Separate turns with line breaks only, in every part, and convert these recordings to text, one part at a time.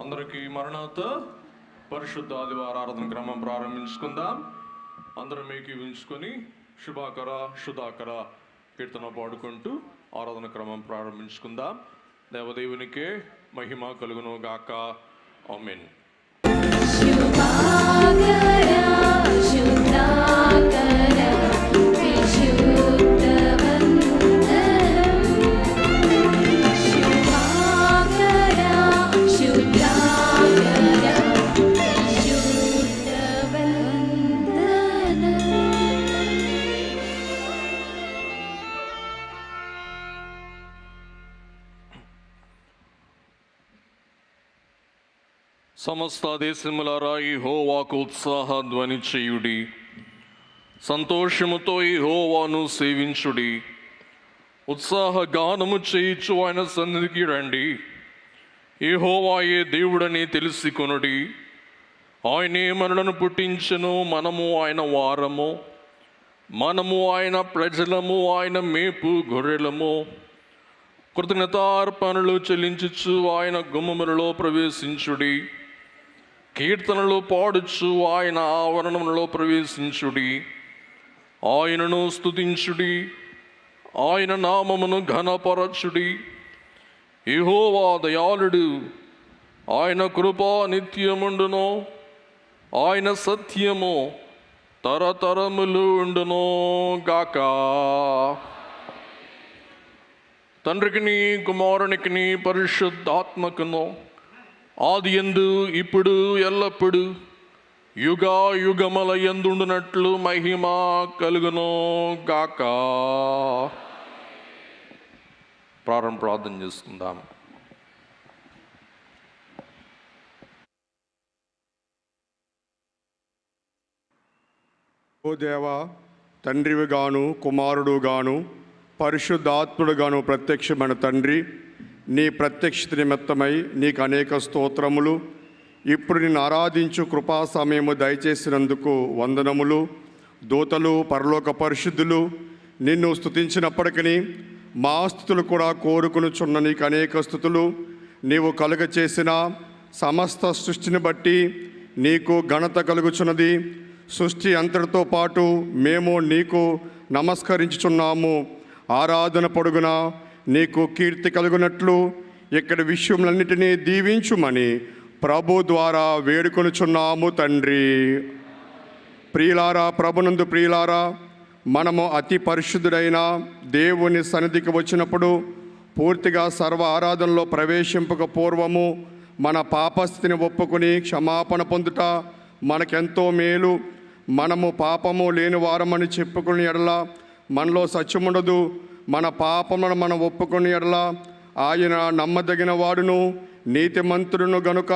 అందరికీ మరణాత పరిశుద్ధ ఆదివార ఆరాధన క్రమం ప్రారంభించుకుందాం. అందరం ఏకీవించుకొని శుభాకర శుధాకర కీర్తన పాడుకుంటూ ఆరాధన క్రమం ప్రారంభించుకుందాం. దేవదేవునికే మహిమ కలుగును గాక. ఆమేన్. సమస్త దేశములారా యెహోవాకు ఉత్సాహ ధ్వని చేయుడి, సంతోషముతో యెహోవాను సేవించుడి. ఉత్సాహ గానము చేయుచు ఆయన సన్నిధికి రండి. యెహోవాయే దేవుడని తెలిసి కొనుడి. ఆయనే మనలను పుట్టించెను, మనము ఆయన వారము, మనము ఆయన ప్రజలము, ఆయన మేపు గొర్రెలము. కృతజ్ఞతార్పణలు చెల్లించుచు ఆయన గుమ్మములలో ప్రవేశించుడి. కీర్తనలు పాడుచు ఆయన ఆవరణములలో ప్రవేశించుడి. ఆయనను స్తుతించుడి, ఆయన నామమును ఘనపరచుడి. యెహోవా దయాళుడు, ఆయన కృప నిత్యముండును, ఆయన సత్యము తరతరములు ఉండును గాక. తండ్రికిని కుమారునికిని పరిశుద్ధాత్మకును ఆదియందు ఇప్పుడు ఎల్లప్పుడు యుగా యుగముల యందుండునట్లు మహిమ కలుగును గాక. ప్రార్థన చేసుకుందాం.
ఓ దేవా, తండ్రివిగాను కుమారుడుగాను పరిశుద్ధాత్ముడుగాను ప్రత్యక్షమైన తండ్రి, నీ ప్రత్యక్షత నిమిత్తమై నీకు అనేక స్తోత్రములు. ఇప్పుడు నిన్ను ఆరాధించు కృపా సమయము దయచేసినందుకు వందనములు. దూతలు పరలోక పరిశుద్ధులు నిన్ను స్తుతించినప్పటికీ మా స్తుతులు కూడా కోరుకునుచున్న నీకు అనేక స్తుతులు. నీవు కలుగ చేసిన సమస్త సృష్టిని బట్టి నీకు ఘనత కలుగుచున్నది. సృష్టి అంతటితో పాటు మేము నీకు నమస్కరించుచున్నాము. ఆరాధన పొడుగున నీకు కీర్తి కలుగునట్లు ఇక్కడ విషయములన్నిటినీ దీవించుమని ప్రభు ద్వారా వేడుకొనుచున్నాము తండ్రి. ప్రియులారా, ప్రభునందు ప్రియులారా, మనము అతి పరిశుద్ధుడైన దేవుని సన్నిధికి వచ్చినప్పుడు పూర్తిగా సర్వ ఆరాధనలో ప్రవేశింపక పూర్వము మన పాపస్థితిని ఒప్పుకొని క్షమాపణ పొందుట మనకెంతో మేలు. మనము పాపము లేని వారమని చెప్పుకుని ఎడల మనలో సత్యముండదు. మన పాపములను మనం ఒప్పుకుని ఎడల ఆయన నమ్మదగిన వాడును నీతిమంతుడును గనుక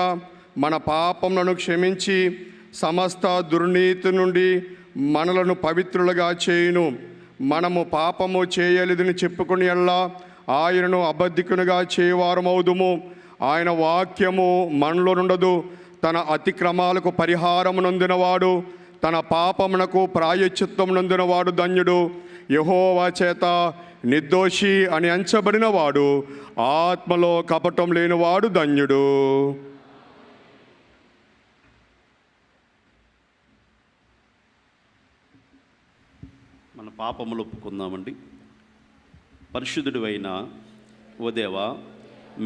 మన పాపములను క్షమించి సమస్త దుర్నీతి నుండి మనలను పవిత్రులుగా చేయును. మనము పాపము చేయలేదని చెప్పుకుని ఎడల ఆయనను అబద్ధికునిగా చేయవారమవుదుము. ఆయన వాక్యము మనలో నుండదు. తన అతిక్రమాలకు పరిహారము నొందినవాడు, తన పాపమునకు ప్రాయశ్చిత్తం నొందినవాడు ధన్యుడు. యెహోవా చేత నిర్దోషి అని ఎంచబడినవాడు, ఆత్మలో కపటం లేనివాడు ధన్యుడు.
మన పాపములు ఒప్పుకుందామండి. పరిశుద్ధుడు అయిన ఓ దేవా,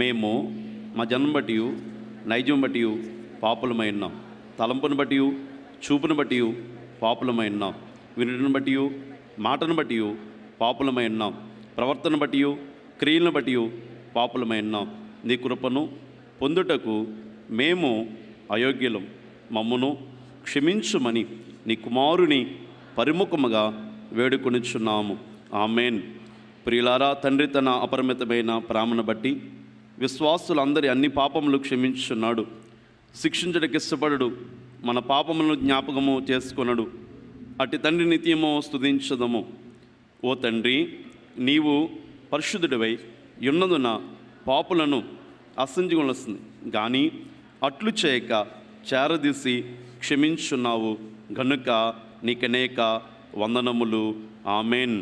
మేము మా జన్మను బట్టి నైజం బట్టి పాపులమై ఉన్నాం. తలంపును బట్టి చూపును బట్టి పాపులమై ఉన్నాం. వినుటను బట్టి మాటను బట్టి పాపులమై ఉన్నాం. ప్రవర్తన బట్టి క్రియలను బట్టి పాపులమై ఉన్నాం. నీ కృపను పొందుటకు మేము అయోగ్యులం. మమ్మును క్షమించుమని నీ కుమారుని పరిముఖముగా వేడుకొనిచున్నాము. ఆమేన్. ప్రియులారా, తండ్రి తన అపరిమితమైన ప్రేమను బట్టి విశ్వాసులందరి అన్ని పాపములు క్షమించున్నాడు. శిక్షించడానికి ఇష్టపడడు, మన పాపములను జ్ఞాపకము చేసుకొనడు. అట్టి తండ్రి నిత్యము స్తుతించదము. ఓ తండ్రి, నీవు పరిశుద్ధుడివై ఉన్నదున పాపులను అసంజుకొనవలసింది, కానీ అట్లు చేయక చేరదీసి క్షమించున్నావు గనుక నీకనేక వందనములు. ఆమేన్.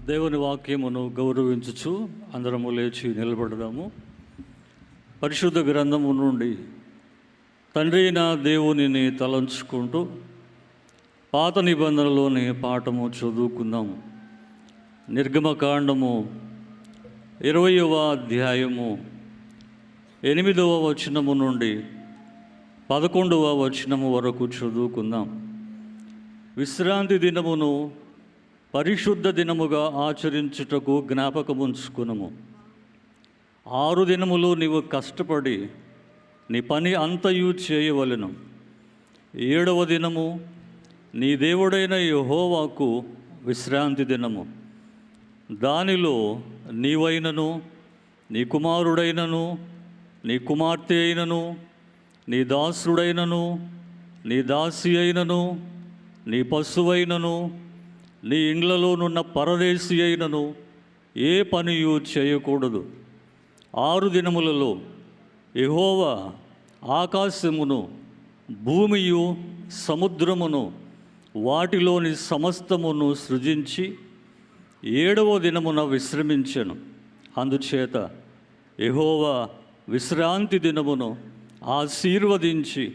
దేవుని వాక్యమును గౌరవించుచు అందరము లేచి నిలబడదాము. పరిశుద్ధ గ్రంథము నుండి తండ్రి అయిన దేవునిని తలంచుకుంటూ పాత నిబంధనలోని పాఠము చదువుకుందాము. నిర్గమకాండము 20వ అధ్యాయము 8వ వచనము నుండి 11వ వచనము వరకు చదువుకుందాం. విశ్రాంతి దినమును పరిశుద్ధ దినముగా ఆచరించుటకు జ్ఞాపకముంచుకునము. 6 దినములు నీవు కష్టపడి నీ పని అంతయు చేయవలెను. 7వ దినము నీ దేవుడైన యెహోవాకు విశ్రాంతి దినము. దానిలో నీవైనను నీ కుమారుడైనను నీ కుమార్తె అయినను నీ దాసుడైనను నీ దాసి అయినను నీ పశువైనను నీ ఇండ్లలోనున్న పరదేశి అయినను ఏ పనియు చేయకూడదు. 6 దినములలో యెహోవా ఆకాశమును భూమియు సముద్రమును వాటిలోని సమస్తమును సృజించి 7వ దినమున విశ్రమించెను. అందుచేత యెహోవా విశ్రాంతి దినమును ఆశీర్వదించి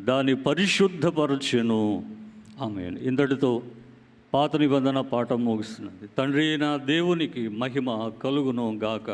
దాన్ని పరిశుద్ధపరచెను. ఆమేన్. ఇంతటితో పాత నిబంధన పాఠం ముగిస్తున్నది. తండ్రి అయిన దేవునికి మహిమ కలుగును గాక.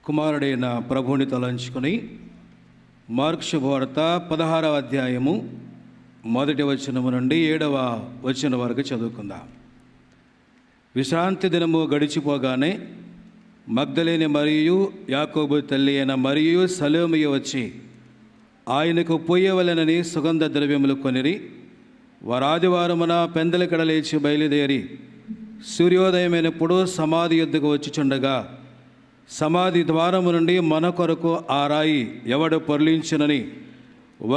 కుమారుడైన ప్రభుని తలంచుకొని మార్కు శుభవార్త 16వ అధ్యాయము 1వ వచనము నుండి 7వ వచనం వరకు చదువుకుందాం. విశ్రాంతి దినము గడిచిపోగానే మగ్దలేని మరియు యాకోబు తల్లి అయిన మరియు సలోమియ వచ్చి ఆయనకు పొయ్యవలెనని సుగంధ ద్రవ్యములు కొనిరి. వారు ఆదివారమున పెందలకడ లేచి బయలుదేరి సూర్యోదయమైనప్పుడు సమాధి యొద్దకు వచ్చిచుండగా సమాధి ద్వారము నుండి మన కొరకు ఆ రాయి ఎవడు పొర్లించునని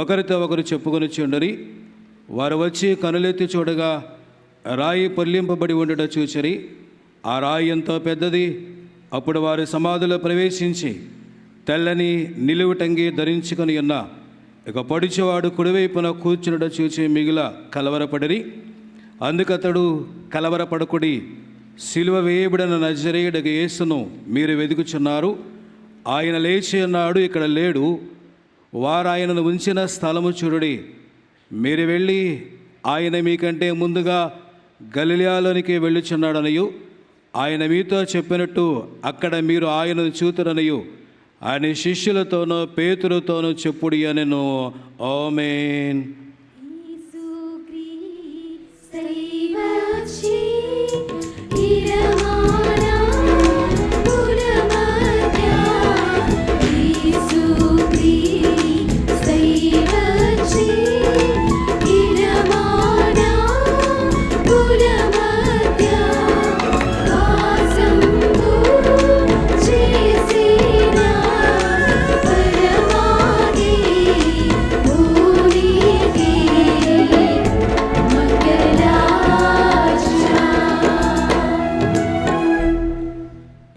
ఒకరితో ఒకరు చెప్పుకొని చుండరి. వారు వచ్చి కనులెత్తి చూడగా రాయి పొర్లింపబడి ఉండట చూచిరి. ఆ రాయి ఎంతో పెద్దది. అప్పుడు వారు సమాధిలో ప్రవేశించి తెల్లని నిలువుటంగి ధరించుకొని ఉన్న ఇక పొడిచేవాడు కుడివైపున కూర్చునుట చూచి మిగిల కలవరపడిరి. అందుకతడు, కలవరపడకుడి, సిలువ వేయబడిన నజరేయుడగు యేసును మీరు వెతుకుచున్నారు. ఆయన లేచి ఉన్నాడు, ఇక్కడ లేడు. వారు ఆయనను ఉంచిన స్థలము చూడుడి. మీరు వెళ్ళి ఆయన మీకంటే ముందుగా గలిలయలోనికి వెళ్ళుచున్నాడనియు, ఆయన మీతో చెప్పినట్టు అక్కడ మీరు ఆయనను చూతురనియు ఆయన శిష్యులతోనూ పేతురుతోనూ చెప్పుడి అనెను. ఆమేన్.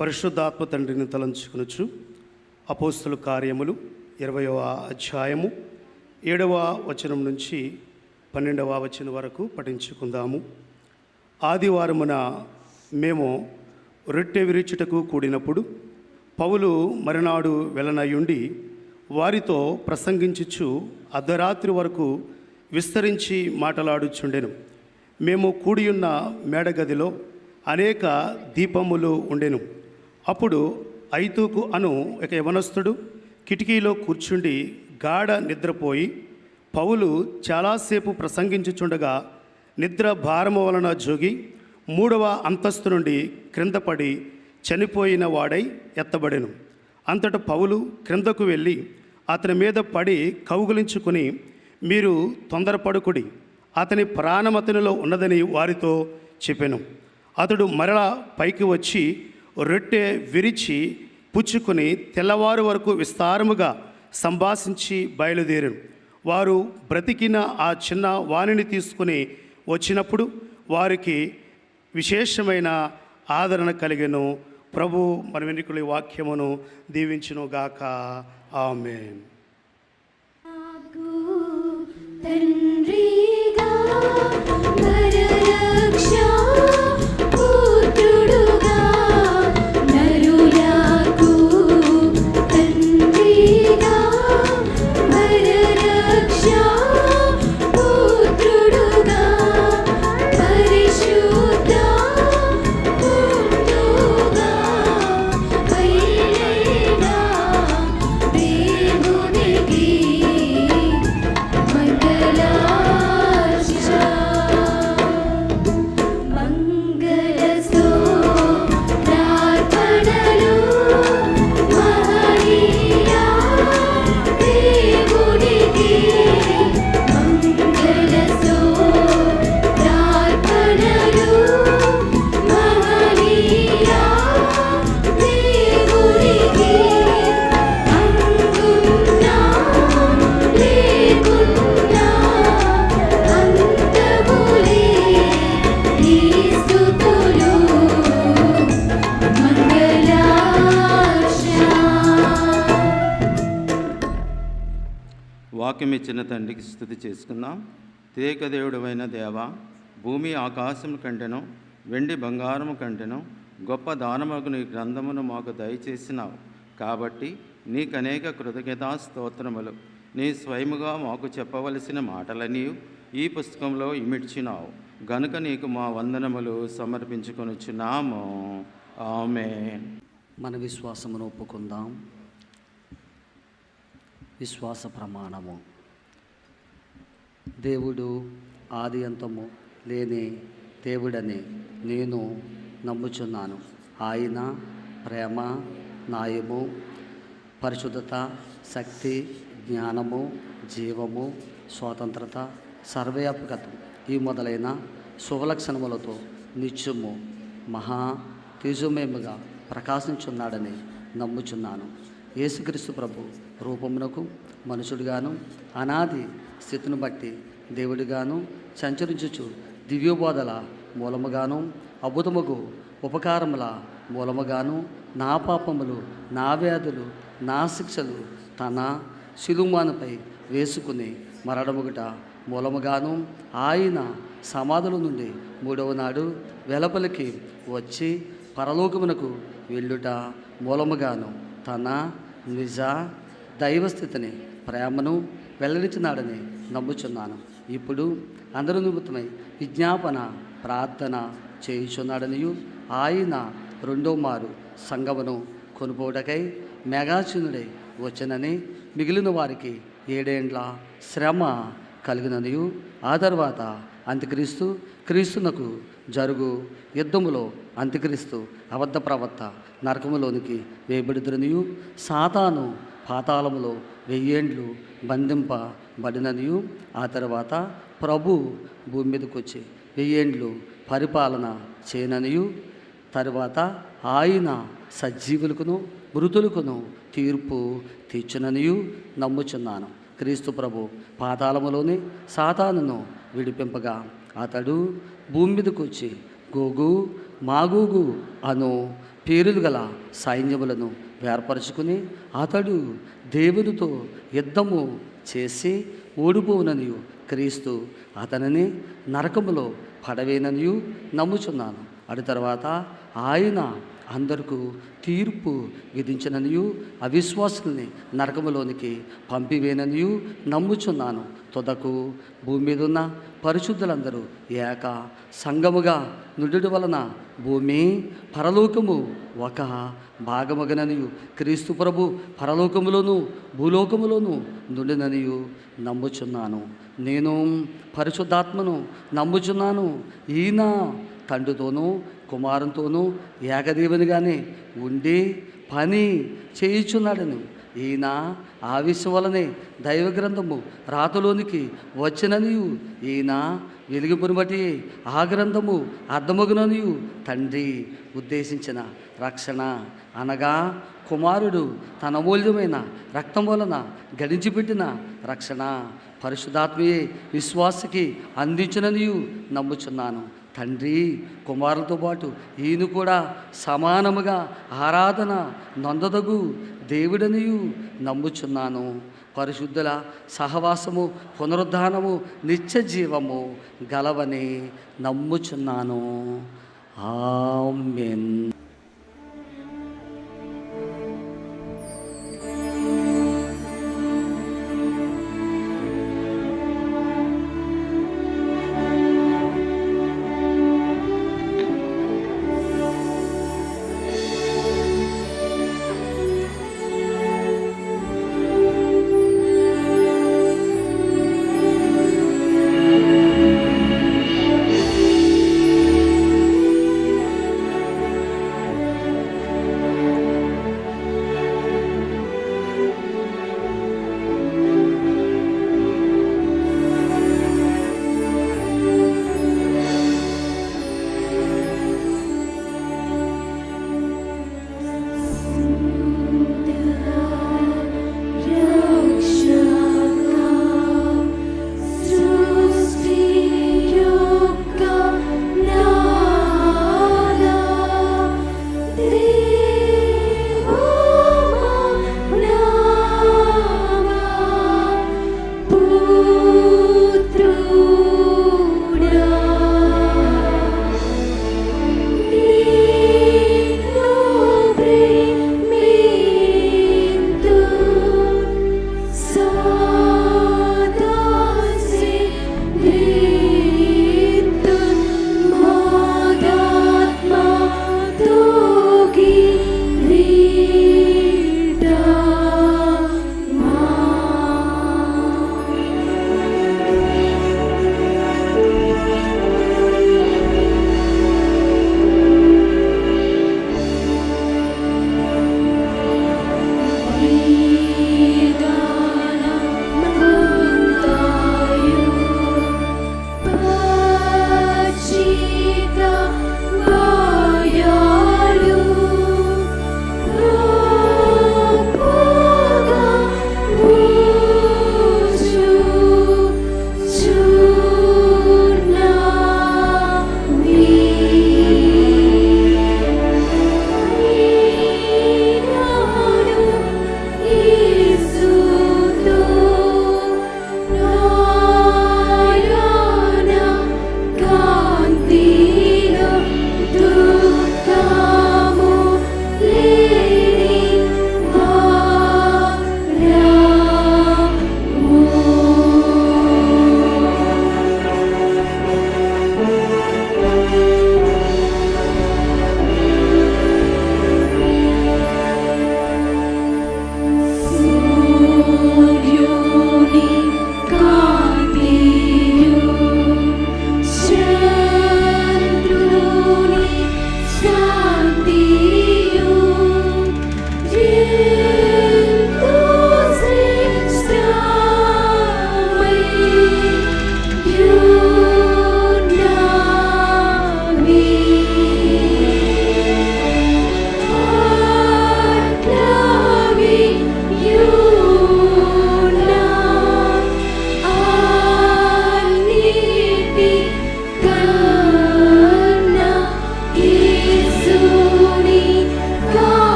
పరిశుద్ధాత్మ తండ్రిని తలంచుకొనుచు అపోస్తుల కార్యములు 20వ అధ్యాయము 7వ వచనం నుంచి 12వ వచనం వరకు పఠించుకుందాము. ఆదివారమున మేము రొట్టె విరుచుటకు కూడినప్పుడు పౌలు మరునాడు వెలనయుండి వారితో ప్రసంగించుచు అర్ధరాత్రి వరకు విస్తరించి మాటలాడుచుండెను. మేము కూడియున్న మేడగదిలో అనేక దీపములు ఉండెను. అప్పుడు ఐతూకు అను ఒక యవనస్తుడు కిటికీలో కూర్చుండి గాఢ నిద్రపోయి పౌలు చాలాసేపు ప్రసంగించుచుండగా నిద్ర భారము వలన జోగి 3వ అంతస్తు నుండి క్రిందపడి చనిపోయిన వాడై ఎత్తబడెను. అంతటా పౌలు క్రిందకు వెళ్ళి అతని మీద పడి కౌగిలించుకుని, మీరు తొందరపడుకుడి, అతని ప్రాణమతనిలో ఉన్నదని వారితో చెప్పెను. అతడు మరలా పైకి వచ్చి రొట్టె విరిచి పుచ్చుకొని తెల్లవారు వరకు విస్తారముగా సంభాషించి బయలుదేరాను. వారు బ్రతికిన ఆ చిన్న వాణిని తీసుకుని వచ్చినప్పుడు వారికి విశేషమైన ఆదరణ కలిగెను. ప్రభు మన వెనుకల వాక్యమును దీవించును గాక. ఆమేన్.
వాక్యం ఇచ్చిన తండ్రికి స్తుతి చేసుకుందాం. త్రియేకదేవుడవైన దేవా, భూమి ఆకాశం కంటెను, వెండి బంగారము కంటెను గొప్ప దానమగు నీ గ్రంథమును మాకు దయచేసినావు. కాబట్టి నీకు అనేక కృతజ్ఞతా స్తోత్రములు. నీ స్వయముగా మాకు చెప్పవలసిన మాటలని ఈ పుస్తకంలో ఇమిడ్చినావు గనుక నీకు మా వందనములు సమర్పించుకొనుచున్నాము. ఆమేన్.
మన విశ్వాసమును ఒప్పుకుందాం. విశ్వాస ప్రమాణము. దేవుడు ఆది అంతము లేని దేవుడని నేను నమ్ముచున్నాను. ఆయన ప్రేమ, న్యాయము, పరిశుద్ధత, శక్తి, జ్ఞానము, జీవము, స్వాతంత్రత, సర్వవ్యాపకత ఈ మొదలైన శుభలక్షణములతో నిత్యము మహా తేజోమయముగా ప్రకాశించున్నాడని నమ్ముచున్నాను. యేసుక్రీస్తు ప్రభు రూపమునకు మనుషుడిగాను అనాది స్థితిని బట్టి దేవుడిగాను సంచరించుచు దివ్యోబోధల మూలముగాను అద్భుతముగు ఉపకారముల మూలముగాను నా పాపములు, నా వ్యాధులు, నా శిక్షలు తన శిలుమానుపై వేసుకుని మరణముగుట మూలముగాను ఆయన సమాధుల నుండి మూడవ నాడు వెలుపలికి వచ్చి పరలోకమునకు వెళ్ళుట మూలముగాను తన నిజ దైవస్థితిని ప్రేమను వెల్లడించినాడని నమ్ముచున్నాను. ఇప్పుడు అందరి నిమిత్తమై విజ్ఞాపన ప్రార్థన చేయుచున్నాడనియు ఆయన రెండో మారు సంగమును కొనుపోవటకై మేఘాచనుడై వచ్చనని మిగిలిన వారికి 7 ఏండ్ల శ్రమ కలిగిననియు ఆ తర్వాత అంత్యక్రీస్తు క్రీస్తునకు జరుగు యుద్ధములో అంత్యక్రీస్తు అబద్ధ ప్రవక్త నరకములోనికి వేయబడుదురనియు సాతాను పాతాళములో 1000 ఏండ్లు బంధింపబడిననియు ఆ తర్వాత ప్రభు భూమి మీదకి వచ్చి 1000 ఏండ్లు పరిపాలన చేయననియు తరువాత ఆయన సజీవులకును మృతులకును తీర్పు తీర్చుననియు నమ్ముచున్నాను. క్రీస్తు ప్రభు పాతాళములోని సాతానును విడిపింపగా అతడు భూమి మీదకు వచ్చి గోగు మాగోగు అను పేరులు గల సైన్యములను ఏర్పరచుకుని అతడు దేవునితో యుద్ధము చేసి ఓడిపోవుననియు క్రీస్తు అతనిని నరకములో పడవేననియు నమ్ముచున్నాను. అటు తర్వాత ఆయన అందరికీ తీర్పు విధించననియు అవిశ్వాసుల్ని నరకములోనికి పంపివేననియు నమ్ముచున్నాను. తుదకు భూమి మీద ఉన్న పరిశుద్ధులందరూ ఏక సంగముగా నుడుడు వలన భూమి పరలోకము ఒక భాగమగననియు క్రీస్తు ప్రభు పరలోకములోను భూలోకములోను నుండిననియు నమ్ముచున్నాను. నేను పరిశుద్ధాత్మను నమ్ముచున్నాను. ఈయన తండ్రితోనూ కుమారునితోనూ ఏకదేవునిగానే ఉండి పని చేయుచున్నాడను. ఈయన ఆవేశం వలనే దైవ గ్రంథము రాతలోనికి వచ్చిననియు ఈయన వెలుగుపుని బట్టి ఆ గ్రంథము అర్థమగుననియు తండ్రి ఉద్దేశించిన రక్షణ అనగా కుమారుడు తన అమూల్యమైన రక్తం వలన గడించిపెట్టిన రక్షణ పరిశుద్ధాత్మయే విశ్వాసకి అందించుననియు నమ్ముచున్నాను. తండ్రి కుమారులతో పాటు ఈయన కూడా సమానముగా ఆరాధన నొందదగు దేవుడనియు నమ్ముచున్నాను. పరిశుద్ధుల సహవాసము పునరుద్ధానము నిత్య జీవము గలవని నమ్ముచున్నాను.